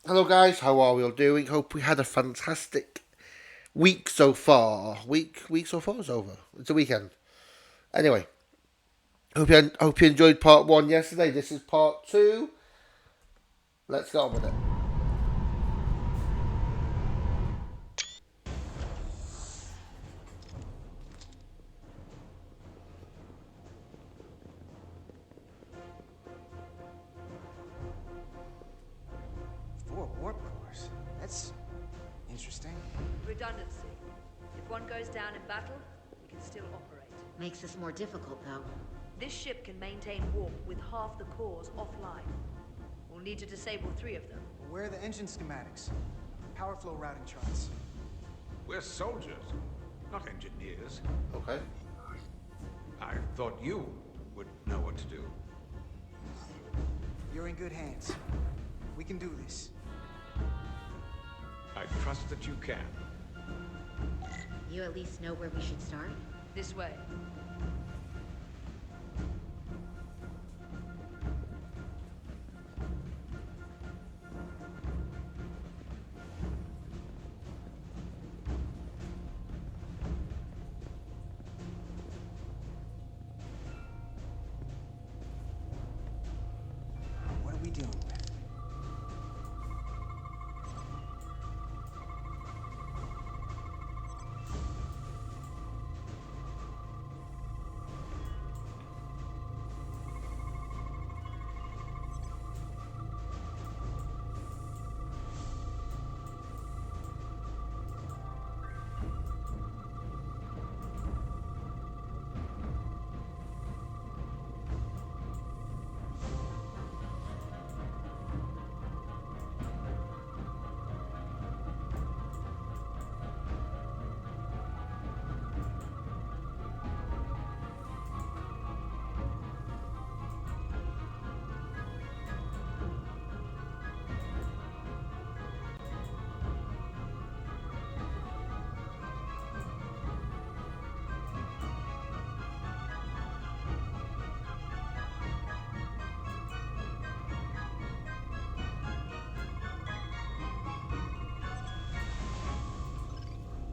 Hello guys, how are we all doing? Hope we had a fantastic week so far. Week so far is over. It's a weekend. Anyway, hope you enjoyed part one yesterday. This is part two. Let's get on with it. Four warp cores. That's interesting. Redundancy. If one goes down in battle, we can still operate. Makes this more difficult, though. This ship can maintain warp with half the cores offline. We'll need to disable 3 of them. Where are the engine schematics? Power flow routing charts. We're soldiers, not engineers. Okay. I thought you would know what to do. You're in good hands. We can do this. I trust that you can. You at least know where we should start? This way. What are we dealing with?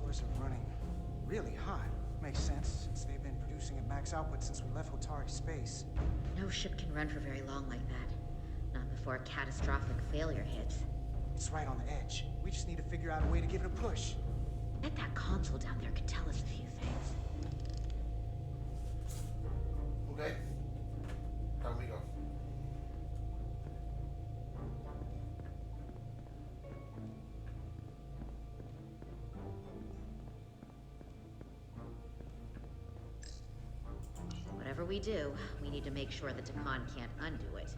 Cores are running really hot. Makes sense, since they've been producing at max output since we left Hotari space. No ship can run for very long like that. Not before a catastrophic failure hits. It's right on the edge. We just need to figure out a way to give it a push. Bet that console down there could tell us a few things. Okay. Down we go. Whatever we do, we need to make sure the Takan can't undo it.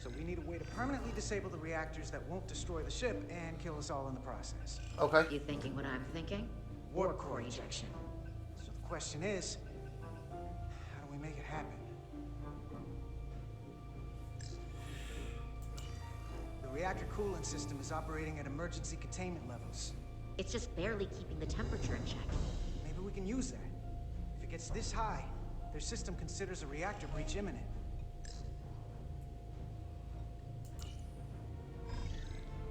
So we need a way to permanently disable the reactors that won't destroy the ship and kill us all in the process. Okay. You thinking what I'm thinking? Warp core ejection. So the question is, how do we make it happen? The reactor coolant system is operating at emergency containment levels. It's just barely keeping the temperature in check. Maybe we can use that. If it gets this high, their system considers a reactor breach imminent.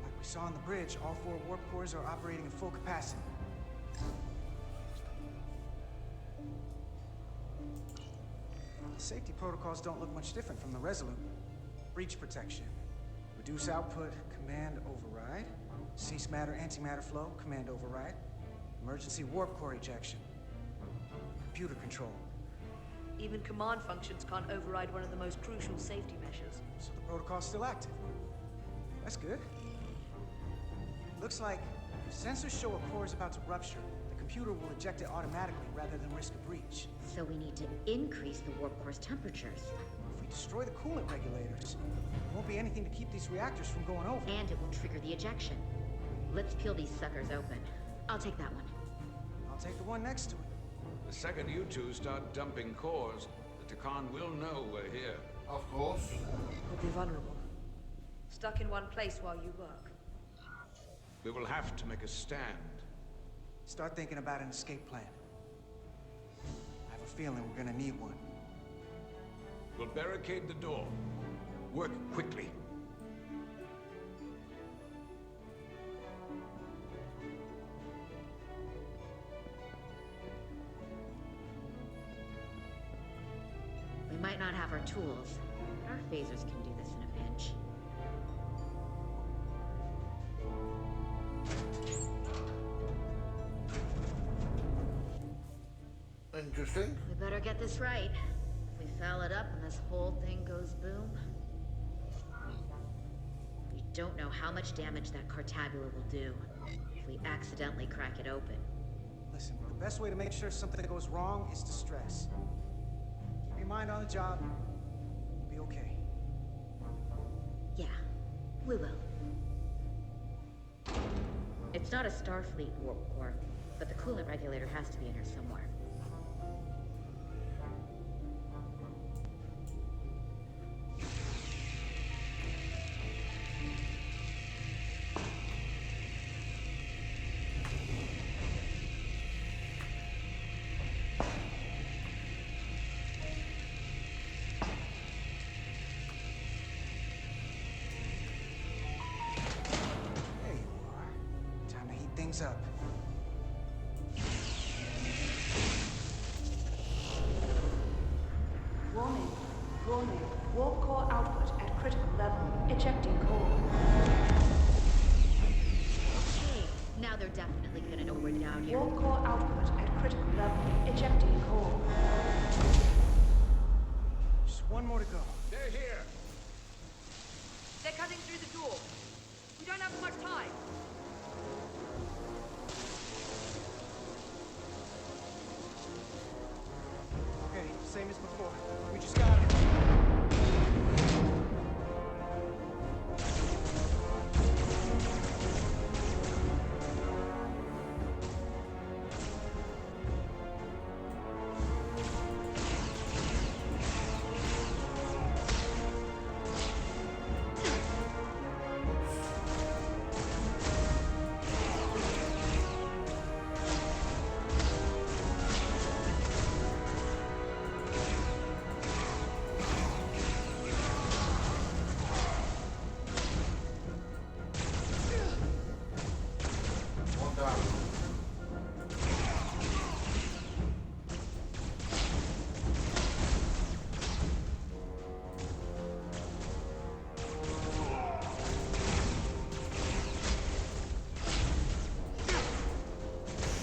Like we saw on the bridge, all 4 warp cores are operating at full capacity. The safety protocols don't look much different from the Resolute. Breach protection. Reduce output, command override. Cease matter, antimatter flow, command override. Emergency warp core ejection. Computer control. Even command functions can't override one of the most crucial safety measures. So the protocol's still active. That's good. Looks like if sensors show a core is about to rupture, the computer will eject it automatically rather than risk a breach. So we need to increase the warp core's temperatures. If we destroy the coolant regulators, there won't be anything to keep these reactors from going over. And it will trigger the ejection. Let's peel these suckers open. I'll take that one. I'll take the one next to it. The second you two start dumping cores, the Takan will know we're here. Of course. We'll be vulnerable. Stuck in one place while you work. We will have to make a stand. Start thinking about an escape plan. I have a feeling we're gonna need one. We'll barricade the door. Work quickly. have our tools, but our phasers can do this in a pinch. Interesting. We better get this right. If we foul it up and this whole thing goes boom... We don't know how much damage that cartabula will do if we accidentally crack it open. Listen, the best way to make sure something goes wrong is to stress. Keep your mind on the job. You'll be okay. Yeah, we will. It's not a Starfleet warp core, but the coolant regulator has to be in here somewhere. There you are. Time to heat things up. Warning. Warning. Warp core output at critical level. Ejecting core. Hey, now they're definitely gonna know we're down here. Warp core output at critical level. Ejecting core. Just one more to go. They're here. They're cutting through the door. We don't have much time. Okay, same as before. We just gotta... One down.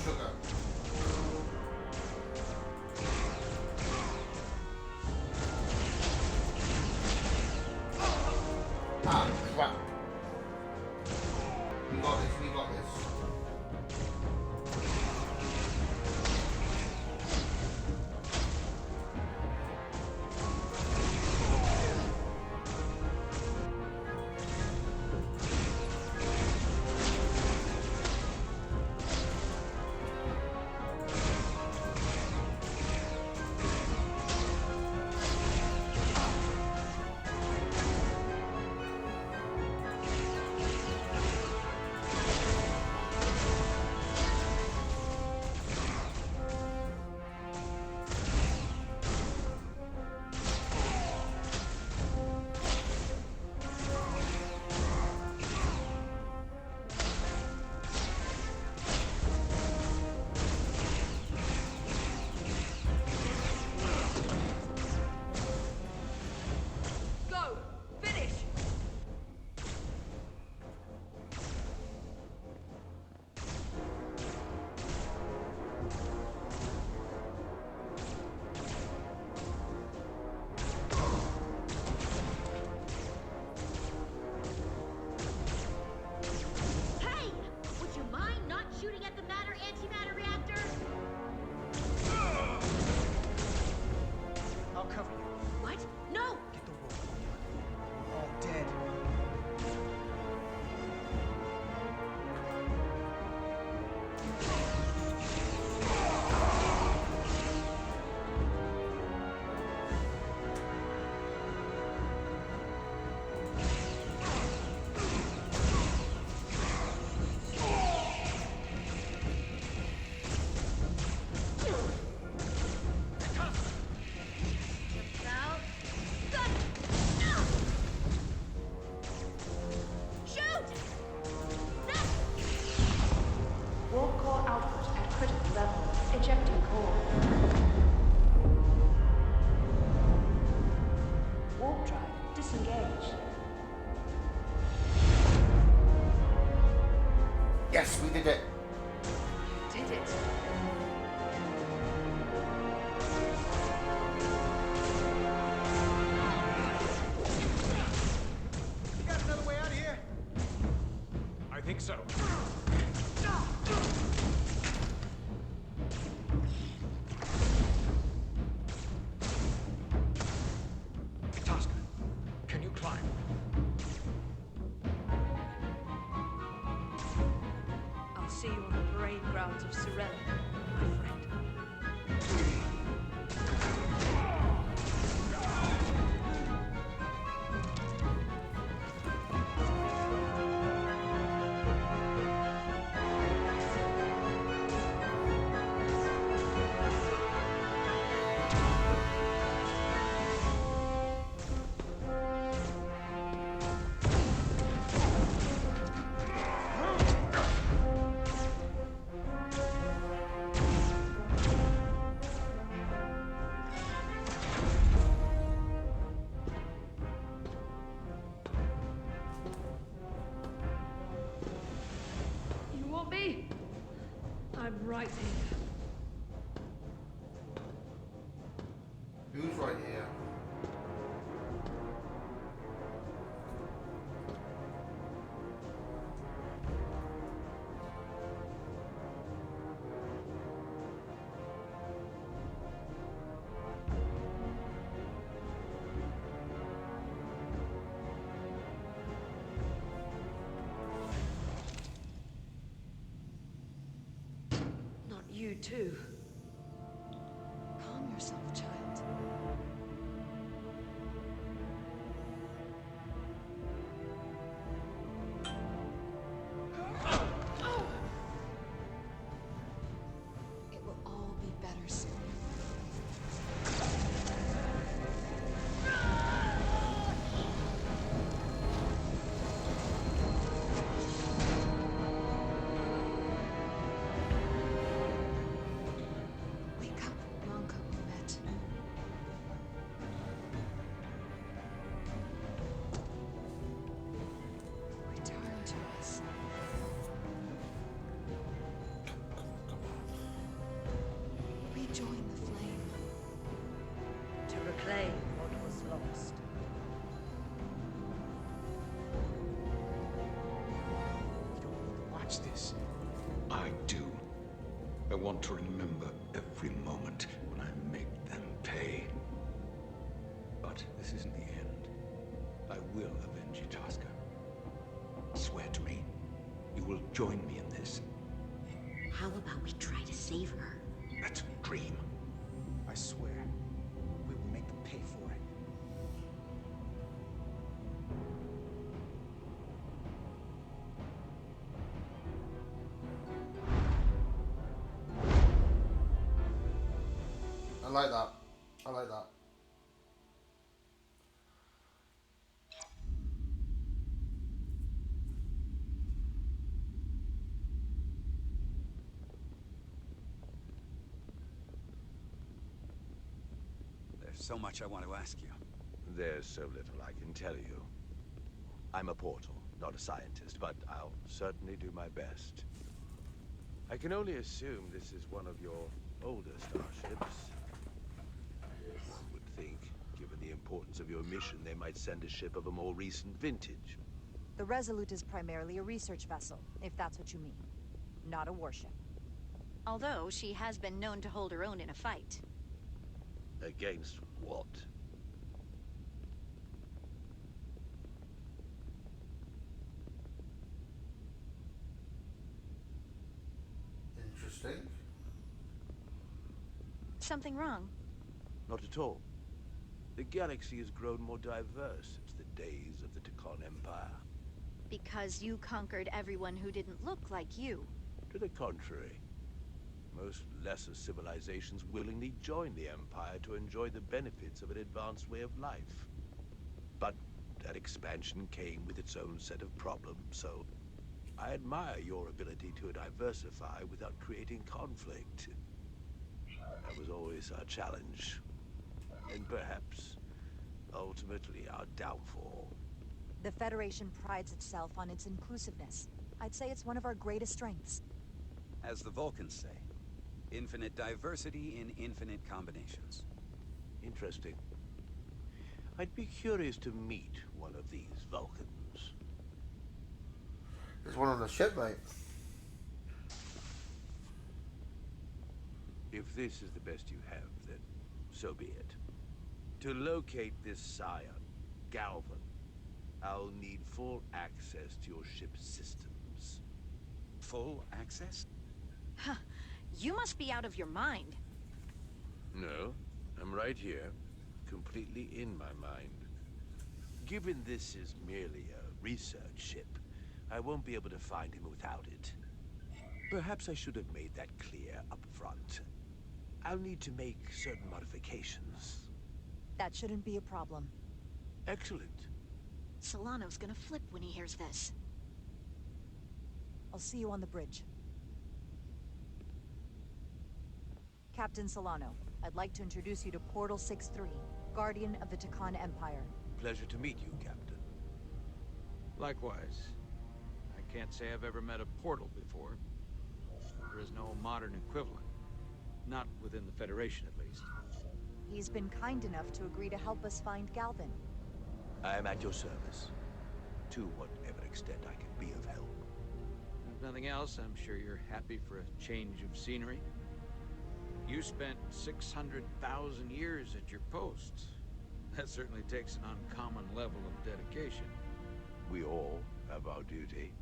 Sugar. Ah, crap. We got this, we got this. Yes, we did it. You did it. You got another way out of here? I think so. Tasker, can you climb? I'll see you on the parade grounds of Sorella, my friend. You want me? I'm right here. Who's right here? Not you too. Calm yourself, child. It will all be better soon. Wake up, Blanca Blumet. Return to us. Rejoin the flame. To reclaim what was lost. You don't need to watch this. I do. I want to remember every moment when I make them pay. But this isn't the end. I will avenge you, Tasker. Swear to me, you will join me in this. How about we try to save her? That's a dream. I swear, we will make them pay for it. I like that. I like that. There's so much I want to ask you. There's so little I can tell you. I'm a portal, not a scientist, but I'll certainly do my best. I can only assume this is one of your older starships. One would think, given the importance of your mission, they might send a ship of a more recent vintage. The Resolute is primarily a research vessel, if that's what you mean. Not a warship. Although she has been known to hold her own in a fight. Against what? Interesting. Something wrong? Not at all. The galaxy has grown more diverse since the days of the Tekon Empire. Because you conquered everyone who didn't look like you. To the contrary. Most lesser civilizations willingly join the Empire to enjoy the benefits of an advanced way of life. But that expansion came with its own set of problems, so I admire your ability to diversify without creating conflict. That was always our challenge, and perhaps ultimately our downfall. The Federation prides itself on its inclusiveness. I'd say it's one of our greatest strengths. As the Vulcans say, infinite diversity in infinite combinations. Interesting. I'd be curious to meet one of these Vulcans. There's one on the ship, mate. If this is the best you have, then so be it. To locate this scion, Galvin, I'll need full access to your ship's systems. Full access? Huh. You must be out of your mind. No, I'm right here, completely in my mind. Given this is merely a research ship, I won't be able to find him without it. Perhaps I should have made that clear up front. I'll need to make certain modifications. That shouldn't be a problem. Excellent. Solano's gonna flip when he hears this. I'll see you on the bridge. Captain Solano, I'd like to introduce you to Portal 6-3, Guardian of the Takan Empire. Pleasure to meet you, Captain. Likewise. I can't say I've ever met a portal before. There is no modern equivalent. Not within the Federation, at least. He's been kind enough to agree to help us find Galvin. I am at your service. To whatever extent I can be of help. If nothing else, I'm sure you're happy for a change of scenery. You spent 600,000 years at your post. That certainly takes an uncommon level of dedication. We all have our duty.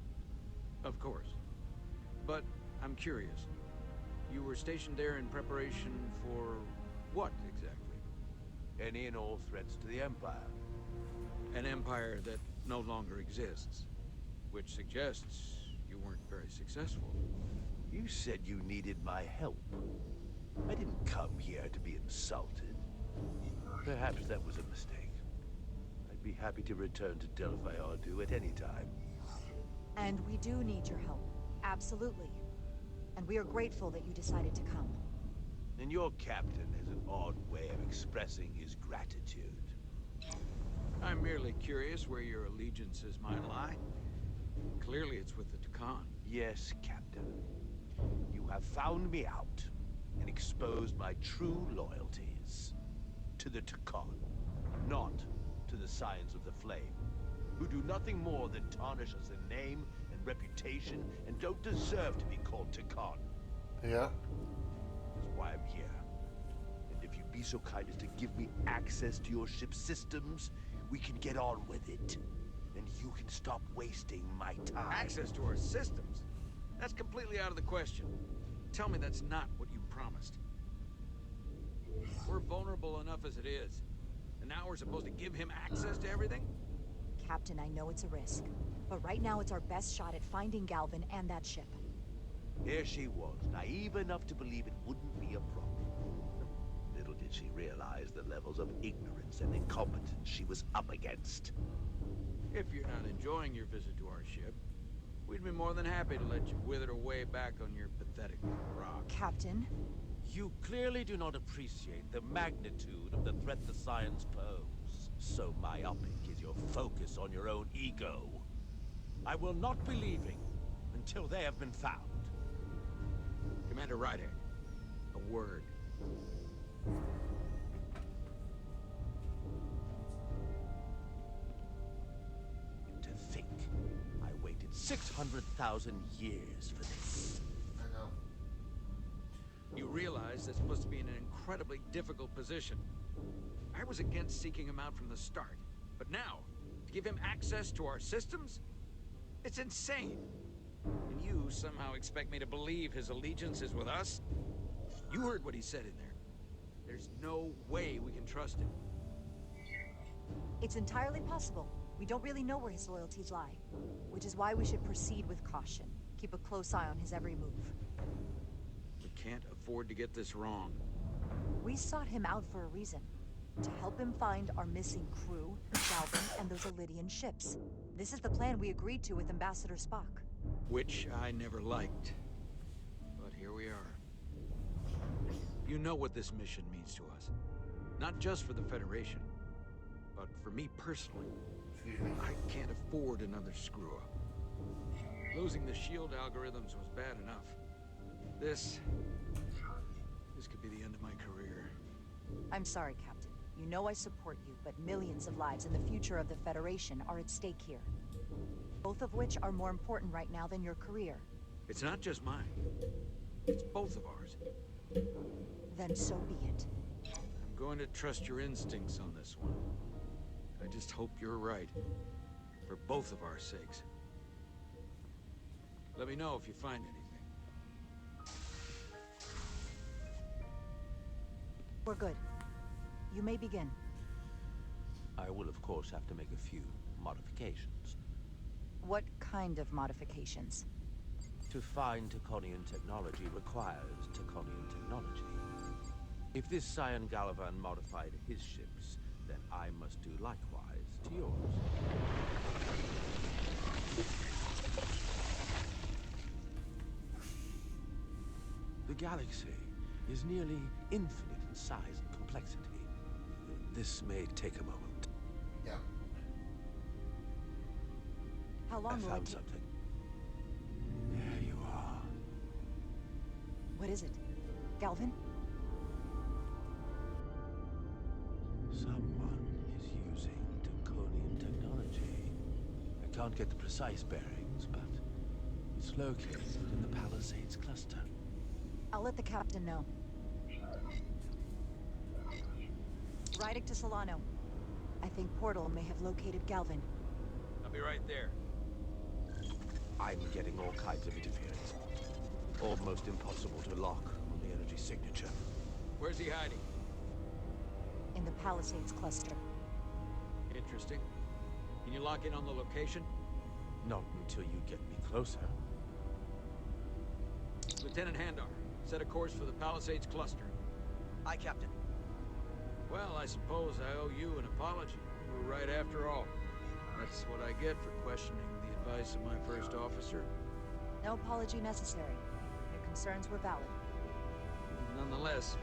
Of course. But I'm curious. You were stationed there in preparation for what, exactly? Any and all threats to the Empire. An empire that no longer exists. Which suggests you weren't very successful. You said you needed my help. I didn't come here to be insulted. Perhaps that was a mistake. I'd be happy to return to Delphi Ardu at any time. And we do need your help. Absolutely. And we are grateful that you decided to come. And your captain has an odd way of expressing his gratitude. I'm merely curious where your allegiances might lie. Clearly it's with the Takan. Yes, Captain. You have found me out and exposed my true loyalties. To the Takan, not to the Scions of the Flame, who do nothing more than tarnish us in name and reputation and don't deserve to be called Takan. Yeah. That's why I'm here. And if you'd be so kind as to give me access to your ship's systems, we can get on with it. And you can stop wasting my time. Access to our systems? That's completely out of the question. Tell me that's not what you promised. We're vulnerable enough as it is. And now we're supposed to give him access to everything? Captain, I know it's a risk. But right now it's our best shot at finding Galvin and that ship. Here she was, naive enough to believe it wouldn't be a problem. Little did she realize the levels of ignorance and incompetence she was up against. If you're not enjoying your visit to our ship, we'd be more than happy to let you wither away back on your pathetic rock. Captain? You clearly do not appreciate the magnitude of the threat the Scions pose. So myopic is your focus on your own ego. I will not be leaving until they have been found. Commander Ryder, a word. To think, I waited 600,000 years for this. I know. You realize this must be in an incredibly difficult position. I was against seeking him out from the start, but now, to give him access to our systems? It's insane. And you somehow expect me to believe his allegiance is with us? You heard what he said in there. There's no way we can trust him. It's entirely possible. We don't really know where his loyalties lie, which is why we should proceed with caution. Keep a close eye on his every move. We can't afford to get this wrong. We sought him out for a reason. To help him find our missing crew, Galvin, and those Elydian ships. This is the plan we agreed to with Ambassador Spock. Which I never liked. But here we are. You know what this mission means to us. Not just for the Federation, but for me personally. Excuse me. I can't afford another screw-up. Losing the shield algorithms was bad enough. This could be the end of my career. I'm sorry, Captain. You know I support you, but millions of lives and the future of the Federation are at stake here. Both of which are more important right now than your career. It's not just mine. It's both of ours. Then so be it. I'm going to trust your instincts on this one. I just hope you're right. For both of our sakes. Let me know if you find anything. We're good. You may begin. I will, of course, have to make a few modifications. What kind of modifications? To find Taconian technology requires Taconian technology. If this Scion Gallivan modified his ships, then I must do likewise to yours. The galaxy is nearly infinite in size and complexity. This may take a moment. Yeah. How long I will it found take? something. There you are. What is it? Galvin? Someone is using Taconian technology. I can't get the precise bearings, but it's located in the Palisades cluster. I'll let the captain know. Riding to Solano. I think Portal may have located Galvin. I'll be right there. I'm getting all kinds of interference. Almost impossible to lock on the energy signature. Where's he hiding? In the Palisades cluster. Interesting. Can you lock in on the location? Not until you get me closer. Lieutenant Handar, set a course for the Palisades cluster. Aye, Captain. Well, I suppose I owe you an apology. You were right after all. That's what I get for questioning the advice of my first officer. No apology necessary. Your concerns were valid. Nonetheless,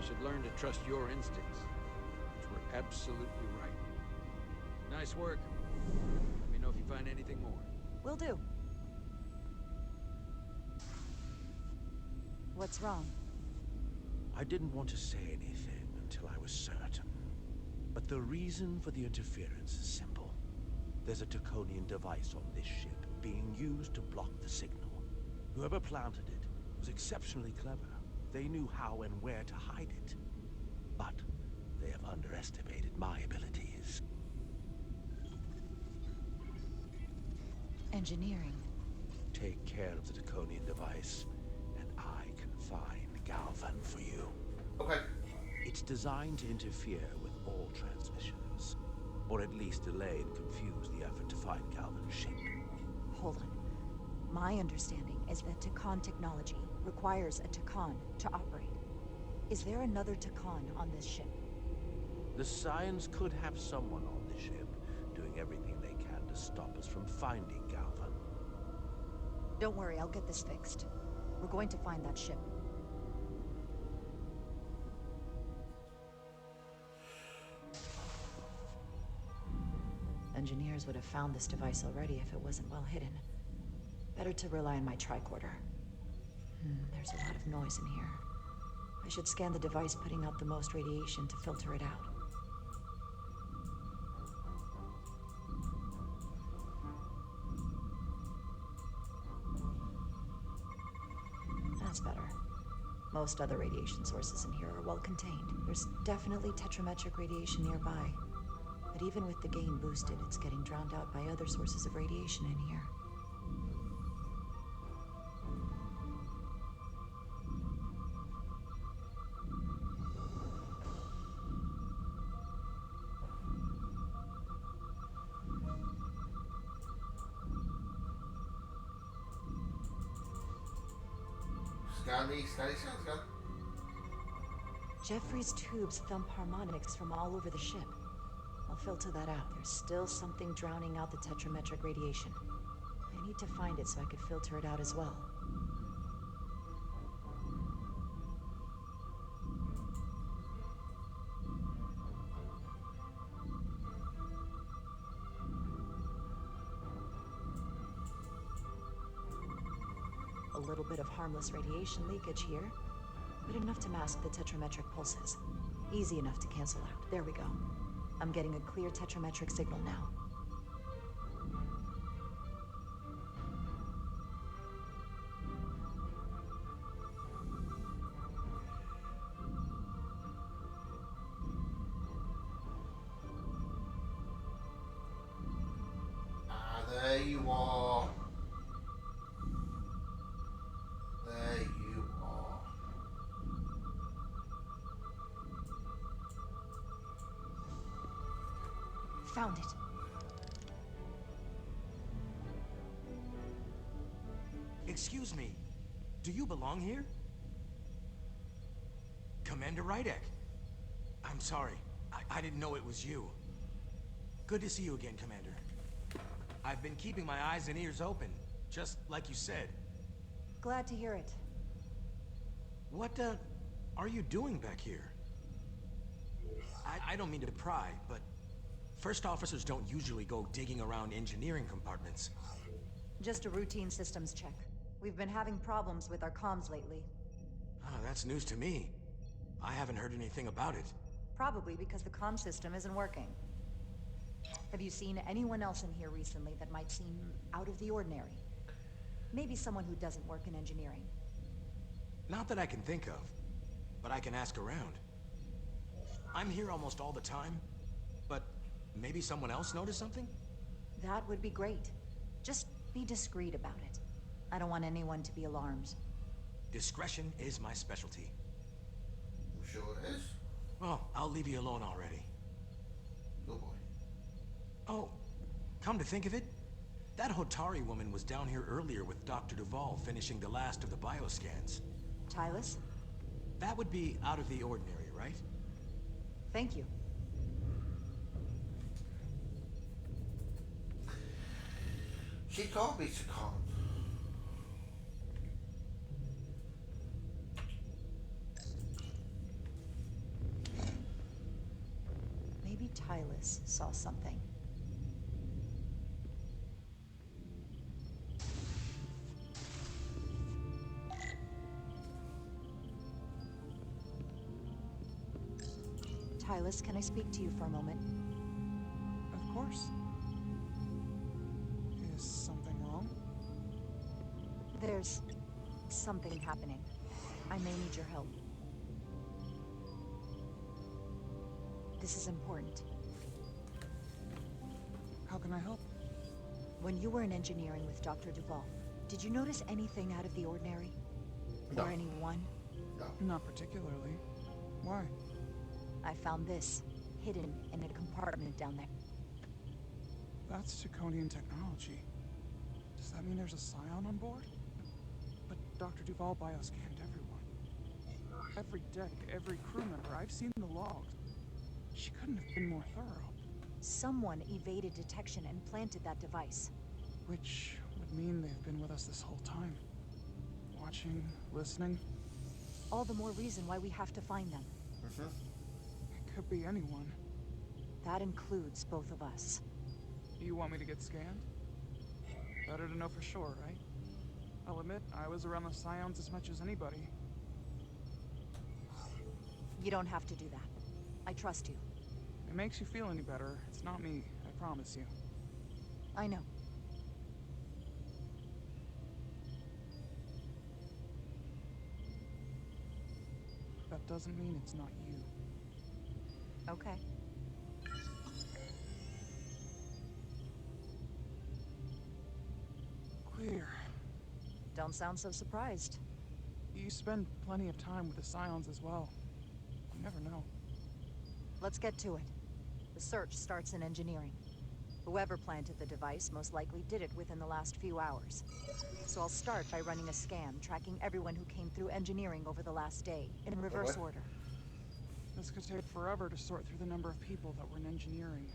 I should learn to trust your instincts, which were absolutely right. Nice work. Let me know if you find anything more. Will do. What's wrong? I didn't want to say anything until I was certain. But the reason for the interference is simple. There's a Taconian device on this ship being used to block the signal. Whoever planted it was exceptionally clever. They knew how and where to hide it. But they have underestimated my abilities. Engineering. Take care of the Taconian device, and I can find Galvan for you. Okay. It's designed to interfere with all transmissions, or at least delay and confuse the effort to find Galvan's ship. Hold on. My understanding is that Takan technology requires a Takan to operate. Is there another Takan on this ship? The Scions could have someone on the ship, doing everything they can to stop us from finding Galvan. Don't worry, I'll get this fixed. We're going to find that ship. Engineers would have found this device already if it wasn't well hidden. Better to rely on my tricorder. There's a lot of noise in here. I should scan the device putting out the most radiation to filter it out. That's better. Most other radiation sources in here are well contained. There's definitely tetrametric radiation nearby. But even with the gain boosted, it's getting drowned out by other sources of radiation in here. Scan. Jeffrey's tubes thump harmonics from all over the ship. I'll filter that out. There's still something drowning out the tetrametric radiation. I need to find it so I could filter it out as well. little bit of harmless radiation leakage here, but enough to mask the tetrametric pulses. Easy enough to cancel out. There we go. I'm getting a clear tetrametric signal now. There you are. There you are. Found it. Excuse me, do you belong here? Commander Rydek. I'm sorry, I didn't know it was you. Good to see you again, Commander. I've been keeping my eyes and ears open, just like you said. Glad to hear it. What, are you doing back here? I don't mean to pry, but first officers don't usually go digging around engineering compartments. Just a routine systems check. We've been having problems with our comms lately. Oh, that's news to me. I haven't heard anything about it. Probably because the comm system isn't working. Have you seen anyone else in here recently that might seem out of the ordinary? Maybe someone who doesn't work in engineering. Not that I can think of, but I can ask around. I'm here almost all the time, but maybe someone else noticed something? That would be great. Just be discreet about it. I don't want anyone to be alarmed. Discretion is my specialty. I'm sure it is. Well, I'll leave you alone already. Good boy. Oh, come to think of it, that Hotari woman was down here earlier with Dr. Duvall finishing the last of the bioscans. Tylus? That would be out of the ordinary, right? Thank you. She can't be so calm. Maybe Tylus saw something. Tylus, can I speak to you for a moment? Of course. Is something wrong? There's something happening. I may need your help. This is important. How can I help? When you were in engineering with Dr. Duvall, did you notice anything out of the ordinary? No. Or anyone? No. Not particularly. Why? I found this, hidden in a compartment down there. That's Draconian technology. Does that mean there's a scion on board? But Dr. Duvall bioscanned everyone. Every deck, every crew member. I've seen the logs. She couldn't have been more thorough. Someone evaded detection and planted that device. Which would mean they've been with us this whole time. Watching, listening. All the more reason why we have to find them. Mm-hmm. It could be anyone. That includes both of us. You want me to get scanned? Better to know for sure, right? I'll admit, I was around the Scions as much as anybody. You don't have to do that. I trust you. It makes you feel any better. It's not me, I promise you. I know. That doesn't mean it's not you. Okay. Clear. Don't sound so surprised. You spend plenty of time with the Scions as well. You never know. Let's get to it. The search starts in engineering. Whoever planted the device most likely did it within the last few hours. So I'll start by running a scan, tracking everyone who came through engineering over the last day, in reverse order. This could take forever to sort through the number of people that were in engineering.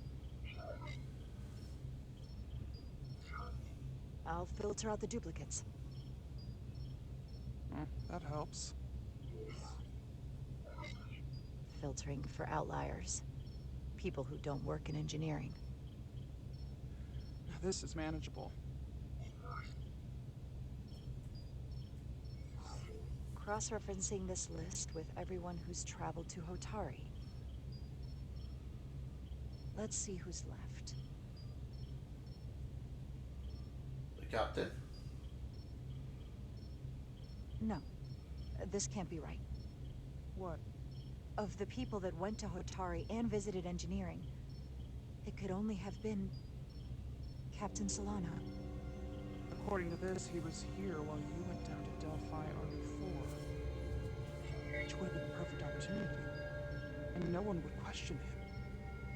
I'll filter out the duplicates. That helps. Filtering for outliers. People who don't work in engineering. This is manageable. cross-referencing this list with everyone who's traveled to Hotari. Let's see who's left. The captain? No, this can't be right. What? Of the people that went to Hotari and visited engineering, it could only have been Captain Solano. According to this, he was here while you went down to Delphi RB4. Which would have been the perfect opportunity. And no one would question him.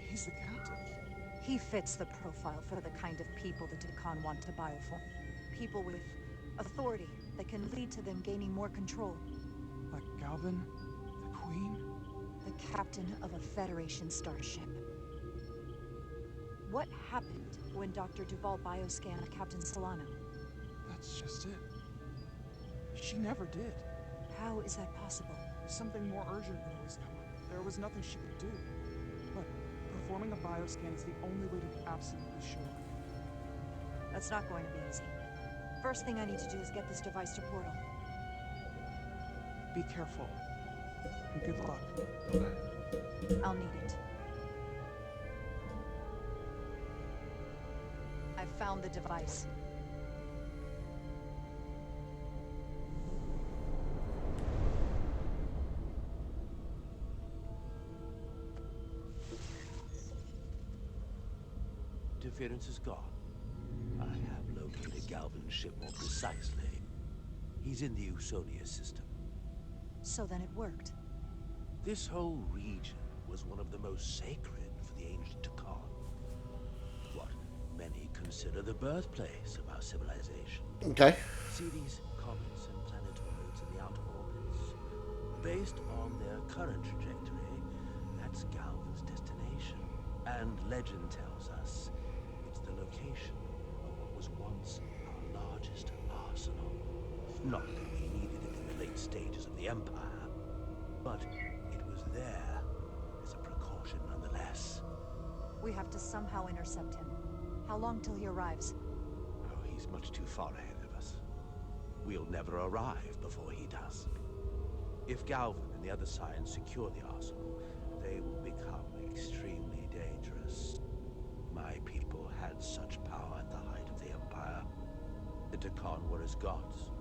He's the captain. He fits the profile for the kind of people the Deccan want to bioform. People with authority that can lead to them gaining more control. Like Galvin, the Queen? The captain of a Federation starship. What happened when Dr. Duval bioscanned Captain Solano? That's just it. She never did. How is that possible? Something more urgent would always come up. There was nothing she could do. But performing a bioscan is the only way to be absolutely sure. That's not going to be easy. First thing I need to do is get this device to Portal. Be careful. And good luck. I'll need it. I found the device. Interference is gone. I have located Galvin's ship more precisely. He's in the Usonia system. So then it worked. This whole region was one of the most sacred for the ancient Deccan. What many consider the birthplace of our civilization. Okay. See these comets and planetoids in the outer orbits? Based on their current trajectory, that's Galvin's destination. And legend tells us it's the location of what was once our largest arsenal. Not that we needed it in the late stages of the Empire, but it was there as a precaution nonetheless. We have to somehow intercept him. How long till he arrives? Oh, he's much too far ahead of us. We'll never arrive before he does. If Galvin and the other Scions secure the arsenal, they will become extremely dangerous. My people had such power at the height of the Empire. The Deccan were as gods,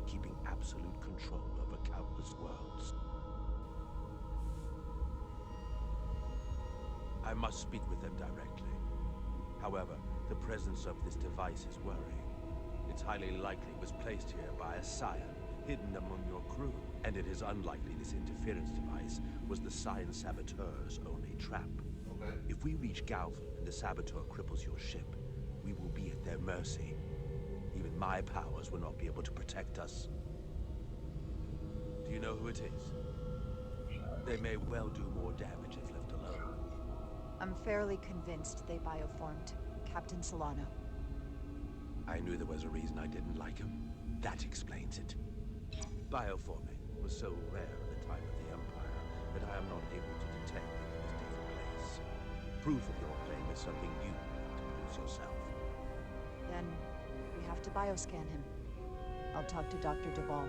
keeping absolute control over countless worlds. I must speak with them directly. However, the presence of this device is worrying. It's highly likely it was placed here by a Scion, hidden among your crew. And it is unlikely this interference device was the Scion Saboteur's only trap. Okay. If we reach Galvin and the Saboteur cripples your ship, we will be at their mercy. Even my powers will not be able to protect us. Do you know who it is? They may well do more damage if left alone. I'm fairly convinced they bioformed Captain Solano. I knew there was a reason I didn't like him. That explains it. Bioforming was so rare at the time of the Empire that I am not able to detect that it was taking place. Proof of your claim is something you have to produce yourself. Then we have to bioscan him. I'll talk to Dr. Duval.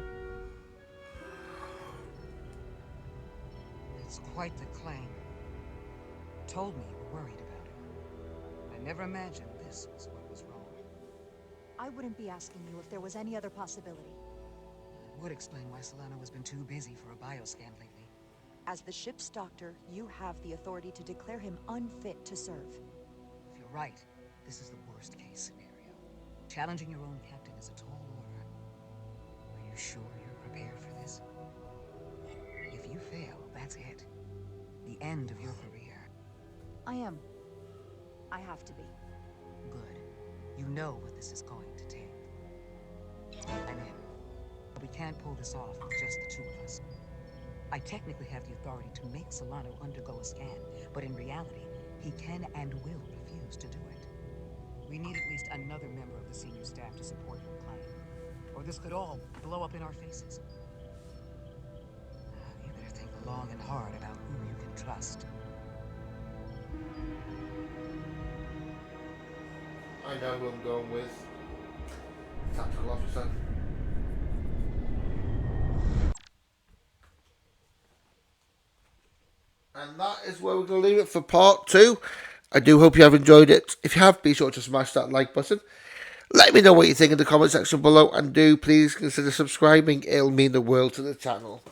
It's quite the claim. Told me you were worried about her. I never imagined this was what was wrong. I wouldn't be asking you if there was any other possibility. It would explain why Solano has been too busy for a bioscan lately. As the ship's doctor, you have the authority to declare him unfit to serve. If you're right, this is the worst case scenario. Challenging your own captain is a tall order. Are you sure you're prepared for this? If you fail, that's it. The end of your career. I am. I have to be. Good. You know what this is going to take. I'm in. We can't pull this off with just the two of us. I technically have the authority to make Solano undergo a scan, but in reality, he can and will refuse to do it. We need at least another member of the senior staff to support your claim, or this could all blow up in our faces. You better think long and hard about who you can trust. I know who I'm going with. Tactical officer. And that is where we're going to leave it for part 2. I do hope you have enjoyed it. If you have, be sure to smash that like button. Let me know what you think in the comment section below, and do please consider subscribing. It'll mean the world to the channel.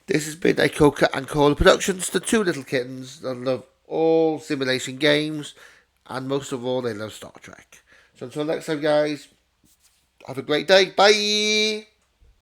This has been a Coca and Cola Productions, the two little kittens that love all simulation games, and most of all, they love Star Trek. So until next time, guys, have a great day. Bye!